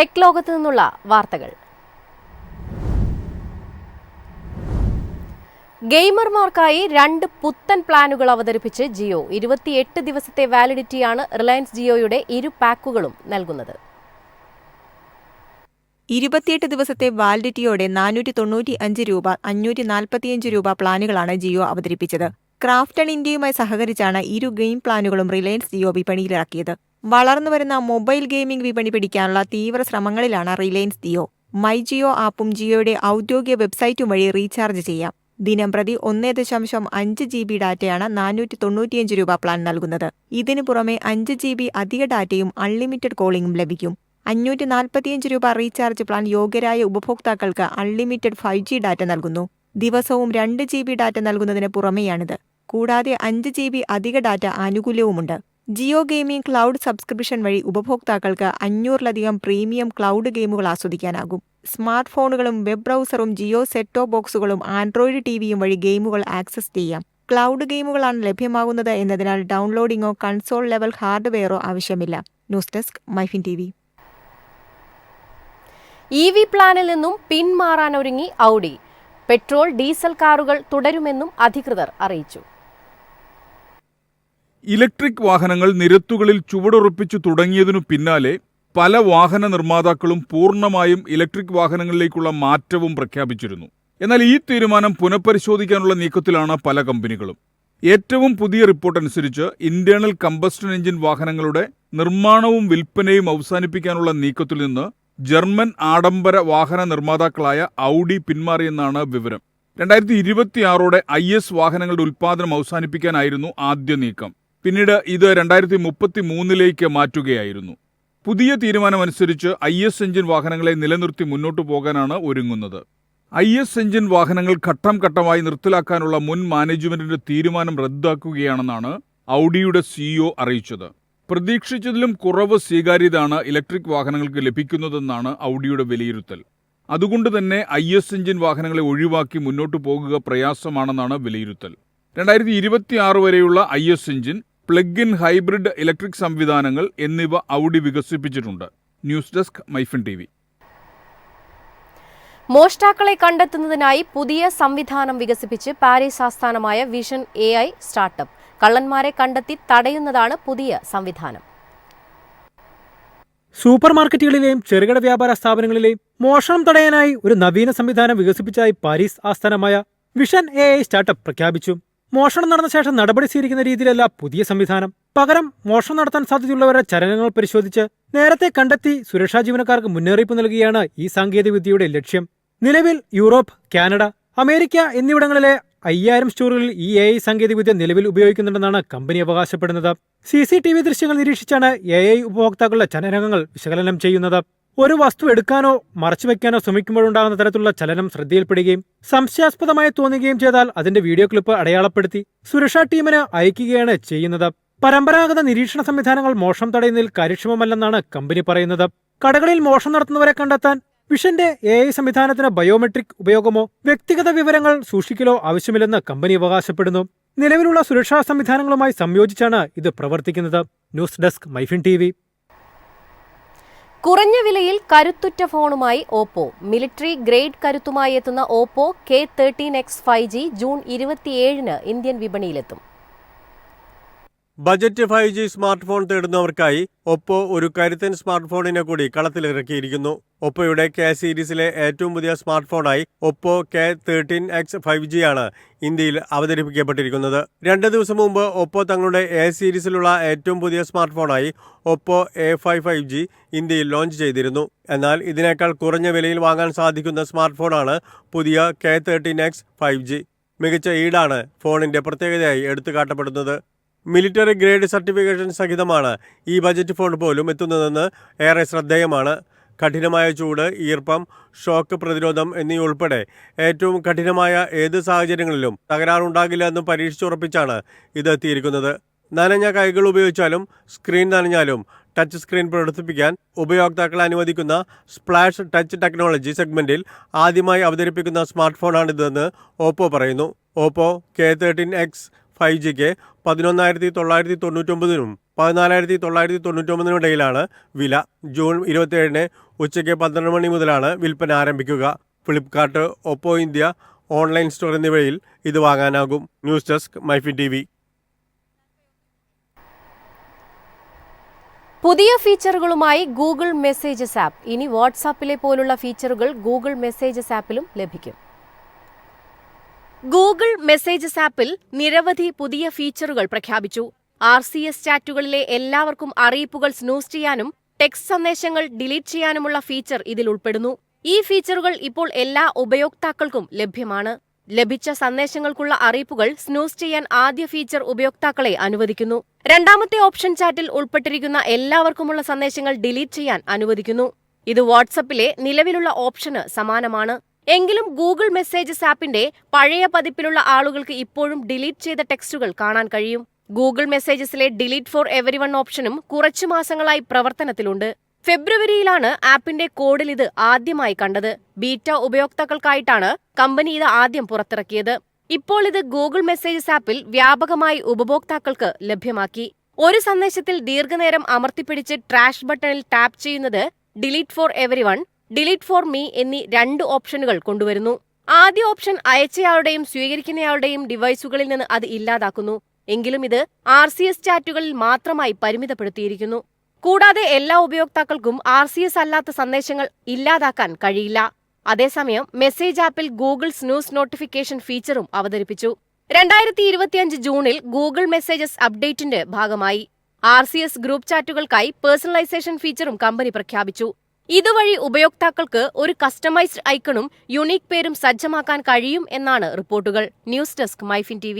Tech ലോകത്തു നിന്നുള്ള വാർത്തകൾ. ഗെയിമർമാർക്കായി 2 പുത്തൻ പ്ലാനുകൾ അവതരിപ്പിച്ച് ജിയോ. 28 ദിവസത്തെ വാലിഡിറ്റിയാണ് റിലയൻസ് ജിയോയുടെ ഇരു പാക്കുകളും നൽകുന്നത്. 28 ദിവസത്തെ വാലിഡിറ്റിയോടെ 495 രൂപ, 545 രൂപ പ്ലാനുകളാണ് ജിയോ അവതരിപ്പിച്ചത്. ക്രാഫ്റ്റൺ ഇന്ത്യയുമായി സഹകരിച്ചാണ് ഇരു ഗെയിം പ്ലാനുകളും റിലയൻസ് ജിയോ വിപണിയിലിറക്കിയത്. വളർന്നുവരുന്ന മൊബൈൽ ഗെയിമിംഗ് വിപണി പിടിക്കാനുള്ള തീവ്ര ശ്രമങ്ങളിലാണ് റിലയൻസ് ജിയോ. മൈ ജിയോ ആപ്പും ജിയോയുടെ ഔദ്യോഗിക വെബ്സൈറ്റും വഴി റീചാർജ് ചെയ്യാം. ദിനംപ്രതി 1.5 GB ഡാറ്റയാണ് 495 രൂപ പ്ലാൻ നൽകുന്നത്. ഇതിനു പുറമെ 5 GB അധിക ഡാറ്റയും അൺലിമിറ്റഡ് കോളിംഗും ലഭിക്കും. 545 രൂപ റീചാർജ് പ്ലാൻ യോഗ്യരായ ഉപഭോക്താക്കൾക്ക് അൺലിമിറ്റഡ് 5G ഡാറ്റ നൽകുന്നു. ദിവസവും 2 GB ഡാറ്റ നൽകുന്നതിന് പുറമെയാണിത്. കൂടാതെ 5 GB അധിക ഡാറ്റ ആനുകൂല്യവുമുണ്ട്. ജിയോ ഗെയിമിംഗ് ക്ലൗഡ് സബ്സ്ക്രിപ്ഷൻ വഴി ഉപഭോക്താക്കൾക്ക് 500-ലധികം പ്രീമിയം ക്ലൗഡ് ഗെയിമുകൾ ആസ്വദിക്കാനാകും. സ്മാർട്ട് ഫോണുകളും വെബ് ബ്രൗസറും ജിയോ സെറ്റ് ടോപ്പ് ബോക്സുകളും ആൻഡ്രോയിഡ് ടിവിയും വഴി ഗെയിമുകൾ ആക്സസ് ചെയ്യാം. ക്ലൗഡ് ഗെയിമുകളാണ് ലഭ്യമാകുന്നത് എന്നതിനാൽ ഡൗൺലോഡിംഗോ കൺസോൾ ലെവൽ ഹാർഡ്വെയറോ ആവശ്യമില്ല. News desk MyFin TV. EV പ്ലാനിൽ നിന്നും പിന്മാറാനൊരുങ്ങി ഔഡി. പെട്രോൾ ഡീസൽ കാറുകൾ തുടരുമെന്നും അധികൃതർ അറിയിച്ചു. ഇലക്ട്രിക് വാഹനങ്ങൾ നിരത്തുകളിൽ ചുവടുറപ്പിച്ചു തുടങ്ങിയതിനു പിന്നാലെ പല വാഹന നിർമ്മാതാക്കളും പൂർണ്ണമായും ഇലക്ട്രിക് വാഹനങ്ങളിലേക്കുള്ള മാറ്റവും പ്രഖ്യാപിച്ചിരുന്നു. എന്നാൽ ഈ തീരുമാനം പുനഃപരിശോധിക്കാനുള്ള നീക്കത്തിലാണ് പല കമ്പനികളും. ഏറ്റവും പുതിയ റിപ്പോർട്ട് അനുസരിച്ച് ഇന്റേണൽ കമ്പസ്റ്റൻ എഞ്ചിൻ വാഹനങ്ങളുടെ നിർമ്മാണവും വിൽപ്പനയും അവസാനിപ്പിക്കാനുള്ള നീക്കത്തിൽ നിന്ന് ജർമ്മൻ ആഡംബര വാഹന നിർമ്മാതാക്കളായ ഔഡി പിന്മാറിയെന്നാണ് വിവരം. 2026ഓടെ IS വാഹനങ്ങളുടെ ഉൽപ്പാദനം അവസാനിപ്പിക്കാനായിരുന്നു ആദ്യ നീക്കം. പിന്നീട് ഇത് 2033ലേക്ക് മാറ്റുകയായിരുന്നു. പുതിയ തീരുമാനമനുസരിച്ച് IS എഞ്ചിൻ വാഹനങ്ങളെ നിലനിർത്തി മുന്നോട്ടു പോകാനാണ് ഒരുങ്ങുന്നത്. IS എഞ്ചിൻ വാഹനങ്ങൾ ഘട്ടം ഘട്ടമായി നിർത്തലാക്കാനുള്ള മുൻ മാനേജ്മെന്റിന്റെ തീരുമാനം റദ്ദാക്കുകയാണെന്നാണ് ഔഡിയുടെ CEO അറിയിച്ചത്. പ്രതീക്ഷിച്ചതിലും കുറവ് സ്വീകാര്യതയാണ് ഇലക്ട്രിക് വാഹനങ്ങൾക്ക് ലഭിക്കുന്നതെന്നാണ് ഔഡിയുടെ വിലയിരുത്തൽ. അതുകൊണ്ട് തന്നെ IS എഞ്ചിൻ വാഹനങ്ങളെ ഒഴിവാക്കി മുന്നോട്ടു പോകുക പ്രയാസമാണെന്നാണ് വിലയിരുത്തൽ. 2026 വരെയുള്ള IS engine, plug in hybrid electric സംവിധാനങ്ങൾ എന്നിവ ഔഡി വികസിപ്പിച്ചിട്ടുണ്ട്. News desk MyFin TV. മോഷ്ടാക്കളെ കണ്ടെത്തുന്നതിനായി പുതിയ സംവിധാനം വികസിപ്പിച്ച് പാരീസ് ആസ്ഥാനമായ വിഷൻ AI സ്റ്റാർട്ടപ്പ്. കള്ളന്മാരെ കണ്ടെത്തി തടയുന്നതാണ് പുതിയ സംവിധാനം. സൂപ്പർ മാർക്കറ്റുകളിലെയും ചെറുകിട വ്യാപാര സ്ഥാപനങ്ങളിലെയും മോഷണം തടയാനായി ഒരു നവീന സംവിധാനം വികസിപ്പിച്ചായി പാരീസ് ആസ്ഥാനമായ വിഷൻ AI സ്റ്റാർട്ടപ്പ് പ്രഖ്യാപിച്ചു. മോഷണം നടന്ന ശേഷം നടപടി സ്വീകരിക്കുന്ന രീതിയിലല്ല പുതിയ സംവിധാനം. പകരം മോഷണം നടത്താൻ സാധ്യതയുള്ളവരുടെ ചലനങ്ങൾ പരിശോധിച്ച് നേരത്തെ കണ്ടെത്തി സുരക്ഷാ ജീവനക്കാർക്ക് മുന്നറിയിപ്പ് നൽകുകയാണ് ഈ സാങ്കേതികവിദ്യയുടെ ലക്ഷ്യം. നിലവിൽ യൂറോപ്പ്, കാനഡ, അമേരിക്ക എന്നിവിടങ്ങളിലെ 5000 സ്റ്റോറുകളിൽ ഈ AI സാങ്കേതികവിദ്യ നിലവിൽ ഉപയോഗിക്കുന്നുണ്ടെന്നാണ് കമ്പനി അവകാശപ്പെടുന്നത്. CCTV ദൃശ്യങ്ങൾ നിരീക്ഷിച്ചാണ് AI ഉപഭോക്താക്കളുടെ ചലനങ്ങൾ വിശകലനം ചെയ്യുന്നത്. ഒരു വസ്തു എടുക്കാനോ മറച്ചുവെക്കാനോ ശ്രമിക്കുമ്പോഴുണ്ടാകുന്ന തരത്തിലുള്ള ചലനം ശ്രദ്ധയിൽപ്പെടുകയും സംശയാസ്പദമായി തോന്നുകയും ചെയ്താൽ അതിന്റെ വീഡിയോ ക്ലിപ്പ് അടയാളപ്പെടുത്തി സുരക്ഷാ ടീമിന് അയക്കുകയാണ് ചെയ്യുന്നത്. പരമ്പരാഗത നിരീക്ഷണ സംവിധാനങ്ങൾ മോഷണം തടയുന്നതിൽ കാര്യക്ഷമമല്ലെന്നാണ് കമ്പനി പറയുന്നത്. കടകളിൽ മോഷണം നടത്തുന്നവരെ കണ്ടെത്താൻ വിഷന്റെ AI സംവിധാനത്തിന് ബയോമെട്രിക് ഉപയോഗമോ വ്യക്തിഗത വിവരങ്ങൾ സൂക്ഷിക്കലോ ആവശ്യമില്ലെന്ന് കമ്പനി അവകാശപ്പെടുന്നു. നിലവിലുള്ള സുരക്ഷാ സംവിധാനങ്ങളുമായി സംയോജിച്ചാണ് ഇത് പ്രവർത്തിക്കുന്നത്. News desk MyFin TV. കുറഞ്ഞ വിലയിൽ കരുത്തുറ്റ ഫോണുമായി ഓപ്പോ. മിലിറ്ററി ഗ്രേഡ് കരുത്തുമായി എത്തുന്ന ഓപ്പോ K13X 5G ജൂൺ 27-ന് ഇന്ത്യൻ വിപണിയിലെത്തും. ബജറ്റ് 5G സ്മാർട്ട് ഫോൺ തേടുന്നവർക്കായി ഒപ്പോ ഒരു കരുത്തൻ സ്മാർട്ട് ഫോണിനെ കൂടി കളത്തിലിറക്കിയിരിക്കുന്നു. ഒപ്പോയുടെ K സീരീസിലെ ഏറ്റവും പുതിയ സ്മാർട്ട് ഫോണായി ഒപ്പോ K13X 5G ആണ് ഇന്ത്യയിൽ അവതരിപ്പിക്കപ്പെട്ടിരിക്കുന്നത്. 2 ദിവസം മുമ്പ് ഒപ്പോ തങ്ങളുടെ A സീരീസിലുള്ള ഏറ്റവും പുതിയ സ്മാർട്ട് ഫോണായി ഒപ്പോ A5 5G ഇന്ത്യയിൽ ലോഞ്ച് ചെയ്തിരുന്നു. എന്നാൽ ഇതിനേക്കാൾ കുറഞ്ഞ വിലയിൽ വാങ്ങാൻ സാധിക്കുന്ന സ്മാർട്ട് ഫോണാണ് പുതിയ K13X 5G. മികച്ച ഈടാണ് ഫോണിന്റെ പ്രത്യേകതയായി എടുത്തുകാട്ടപ്പെടുന്നത്. മിലിറ്ററി ഗ്രേഡ് സർട്ടിഫിക്കേഷൻ സഹിതമാണ് ഈ ബജറ്റ് ഫോൺ പോലും എത്തുന്നതെന്ന് ഏറെ ശ്രദ്ധേയമാണ്. കഠിനമായ ചൂട്, ഈർപ്പം, ഷോക്ക് പ്രതിരോധം എന്നിവയുൾപ്പെടെ ഏറ്റവും കഠിനമായ ഏത് സാഹചര്യങ്ങളിലും തകരാറുണ്ടാകില്ല എന്ന് പരീക്ഷിച്ചുറപ്പിച്ചാണ് ഇത് എത്തിയിരിക്കുന്നത്. നനഞ്ഞ കൈകൾ ഉപയോഗിച്ചാലും സ്ക്രീൻ നനഞ്ഞാലും ടച്ച് സ്ക്രീൻ പ്രവർത്തിപ്പിക്കാൻ ഉപയോക്താക്കളെ അനുവദിക്കുന്ന സ്പ്ലാഷ് ടച്ച് ടെക്നോളജി സെഗ്മെന്റിൽ ആദ്യമായി അവതരിപ്പിക്കുന്ന സ്മാർട്ട് ഫോണാണിതെന്ന് ഓപ്പോ പറയുന്നു. ഓപ്പോ K13X 5Gക്ക് 11,999 14,999 ഇടയിലാണ് വില. ജൂൺ 27 ഉച്ചയ്ക്ക് 12 മണി മുതലാണ് വിൽപ്പന ആരംഭിക്കുക. Flipkart, Oppo India, online store എന്നിവയിൽ ഇത് വാങ്ങാനാകും. News desk MyFin TV. പുതിയ ഫീച്ചറുകളുമായി ഗൂഗിൾ മെസ്സേജസ് ആപ്പ്. ഇനി വാട്സാപ്പിലെ പോലുള്ള ഫീച്ചറുകൾ ഗൂഗിൾ മെസ്സേജസ് ആപ്പിലും ലഭിക്കും. ഗൂഗിൾ മെസ്സേജസ് ആപ്പിൽ നിരവധി പുതിയ ഫീച്ചറുകൾ പ്രഖ്യാപിച്ചു. RCS ചാറ്റുകളിലെ എല്ലാവർക്കും അറിയിപ്പുകൾ സ്നൂസ് ചെയ്യാനും ടെക്സ്റ്റ് സന്ദേശങ്ങൾ ഡിലീറ്റ് ചെയ്യാനുമുള്ള ഫീച്ചർ ഇതിൽ ഉൾപ്പെടുന്നു. ഈ ഫീച്ചറുകൾ ഇപ്പോൾ എല്ലാ ഉപയോക്താക്കൾക്കും ലഭ്യമാണ്. ലഭിച്ച സന്ദേശങ്ങൾക്കുള്ള അറിയിപ്പുകൾ സ്നൂസ് ചെയ്യാൻ ആദ്യ ഫീച്ചർ ഉപയോക്താക്കളെ അനുവദിക്കുന്നു. രണ്ടാമത്തെ ഓപ്ഷൻ ചാറ്റിൽ ഉൾപ്പെട്ടിരിക്കുന്ന എല്ലാവർക്കുമുള്ള സന്ദേശങ്ങൾ ഡിലീറ്റ് ചെയ്യാൻ അനുവദിക്കുന്നു. ഇത് വാട്സപ്പിലെ നിലവിലുള്ള ഓപ്ഷന് സമാനമാണ്. എങ്കിലും ഗൂഗിൾ മെസ്സേജസ് ആപ്പിന്റെ പഴയ പതിപ്പിലുള്ള ആളുകൾക്ക് ഇപ്പോഴും ഡിലീറ്റ് ചെയ്ത ടെക്സ്റ്റുകൾ കാണാൻ കഴിയും. ഗൂഗിൾ മെസ്സേജസിലെ ഡിലീറ്റ് ഫോർ എവരിവൺ ഓപ്ഷനും കുറച്ചു മാസങ്ങളായി പ്രവർത്തനത്തിലുണ്ട്. ഫെബ്രുവരിയിലാണ് ആപ്പിന്റെ കോഡിൽ ഇത് ആദ്യമായി കണ്ടത്. ബീറ്റ ഉപയോക്താക്കൾക്കായിട്ടാണ് കമ്പനി ഇത് ആദ്യം പുറത്തിറക്കിയത്. ഇപ്പോൾ ഇത് ഗൂഗിൾ മെസ്സേജസ് ആപ്പിൽ വ്യാപകമായി ഉപഭോക്താക്കൾക്ക് ലഭ്യമാക്കി. ഒരു സന്ദേശത്തിൽ ദീർഘനേരം അമർത്തിപ്പിടിച്ച് ട്രാഷ് ബട്ടണിൽ ടാപ്പ് ചെയ്യുന്നത് delete for everyone, delete for me എന്നീ 2 ഓപ്ഷനുകൾ കൊണ്ടുവരുന്നു. ആദ്യ ഓപ്ഷൻ അയച്ചയാളുടെയും സ്വീകരിക്കുന്നയാളുടെയും ഡിവൈസുകളിൽ നിന്ന് അത് ഇല്ലാതാക്കുന്നു. എങ്കിലും ഇത് RCS ചാറ്റുകളിൽ മാത്രമായി പരിമിതപ്പെടുത്തിയിരിക്കുന്നു. കൂടാതെ എല്ലാ ഉപയോക്താക്കൾക്കും RCS അല്ലാത്ത സന്ദേശങ്ങൾ ഇല്ലാതാക്കാൻ കഴിയില്ല. അതേസമയം മെസ്സേജ് ആപ്പിൽ ഗൂഗിൾ സ്നൂസ് നോട്ടിഫിക്കേഷൻ ഫീച്ചറും അവതരിപ്പിച്ചു. 2025 ജൂണിൽ ഗൂഗിൾ മെസ്സേജസ് അപ്ഡേറ്റിന്റെ ഭാഗമായി RCS ഗ്രൂപ്പ് ചാറ്റുകൾക്കായി പേഴ്സണലൈസേഷൻ ഫീച്ചറും കമ്പനി പ്രഖ്യാപിച്ചു. ഇതുവഴി ഉപയോക്താക്കൾക്ക് ഒരു കസ്റ്റമൈസ്ഡ് ഐക്കണും യുണീക് പേരും സജ്ജമാക്കാൻ കഴിയും എന്നാണ് റിപ്പോർട്ടുകൾ. News desk MyFin TV.